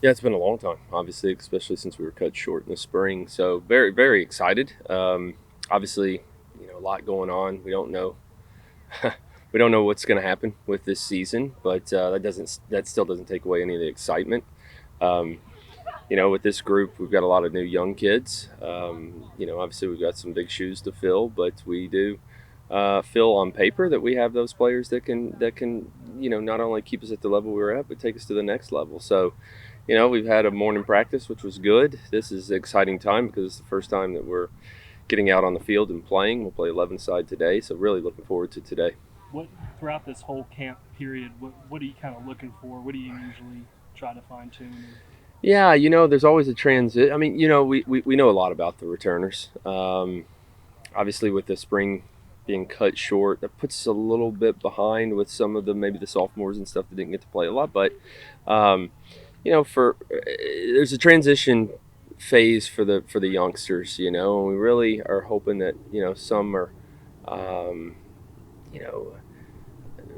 Yeah, it's been a long time, obviously, especially since we were cut short in the spring. So very, very excited. Obviously, a lot going on. We don't know, we don't know what's going to happen with this season, but that still doesn't take away any of the excitement. Um, with this group, we've got a lot of new young kids. Obviously, we've got some big shoes to fill, but we do feel on paper that we have those players that can not only keep us at the level we were at, but take us to the next level. So we've had a morning practice, which was good. This is an exciting time because it's the first time that we're getting out on the field and playing. We'll play 11 side today, so really looking forward to today. What throughout this whole camp period, what are you kind of looking for? What do you usually try to fine tune? Yeah, there's always a transit. I mean, we know a lot about the returners. Obviously, with the spring being cut short, that puts us a little bit behind with some of the maybe the sophomores and stuff that didn't get to play a lot. But um, for there's a transition phase for the youngsters, and we really are hoping that some are um, you know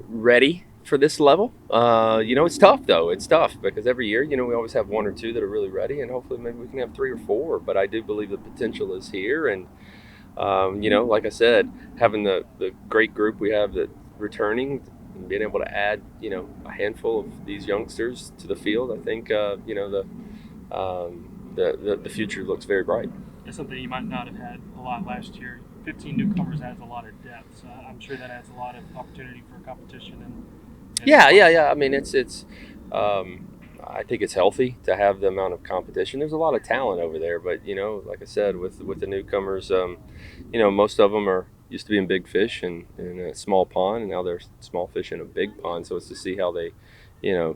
ready for this level. It's tough though. It's tough because every year, we always have one or two that are really ready, and hopefully maybe we can have three or four. But I do believe the potential is here, and like I said, having the great group we have that returning and being able to add, a handful of these youngsters to the field, I think, the future looks very bright. It's something you might not have had a lot last year. 15 newcomers adds a lot of depth, so I'm sure that adds a lot of opportunity for competition and Yeah. I mean, um, I think it's healthy to have the amount of competition. There's a lot of talent over there, but like I said, with the newcomers, most of them are used to being big fish in a small pond, and now they're small fish in a big pond. So it's to see how they,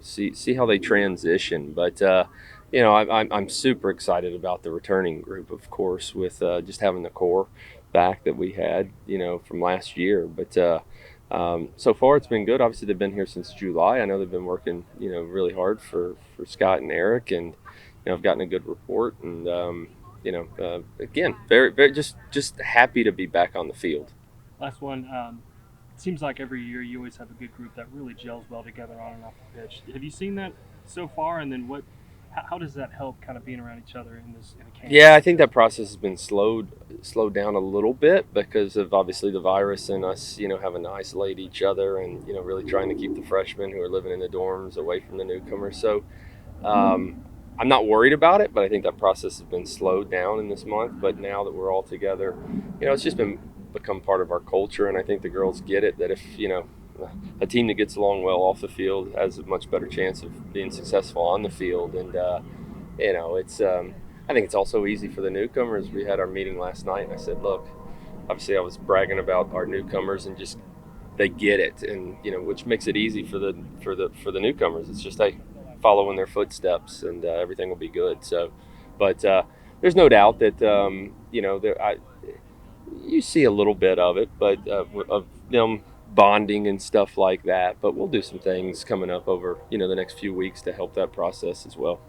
see how they transition. But I'm super excited about the returning group, of course, with just having the core back that we had, from last year. But so far, it's been good. Obviously, they've been here since July. I know they've been working, really hard for Scott and Eric, and I've gotten a good report. And again, very, very just happy to be back on the field. last one. It seems like every year you always have a good group that really gels well together on and off the pitch. Have you seen that so far? And then how does that help kind of being around each other in a camp? Yeah, I think that process has been slowed down a little bit because of obviously the virus and us, having to isolate each other and really trying to keep the freshmen who are living in the dorms away from the newcomers. So I'm not worried about it, but I think that process has been slowed down in this month. But now that we're all together, it's just become part of our culture, and I think the girls get it that if a team that gets along well off the field has a much better chance of being successful on the field. And it's I think it's also easy for the newcomers. We had our meeting last night, and I said, look, obviously I was bragging about our newcomers and just they get it, and which makes it easy for the newcomers. It's just follow in their footsteps, and everything will be good. So, but there's no doubt that you see a little bit of it, but of them bonding and stuff like that. But we'll do some things coming up over the next few weeks to help that process as well.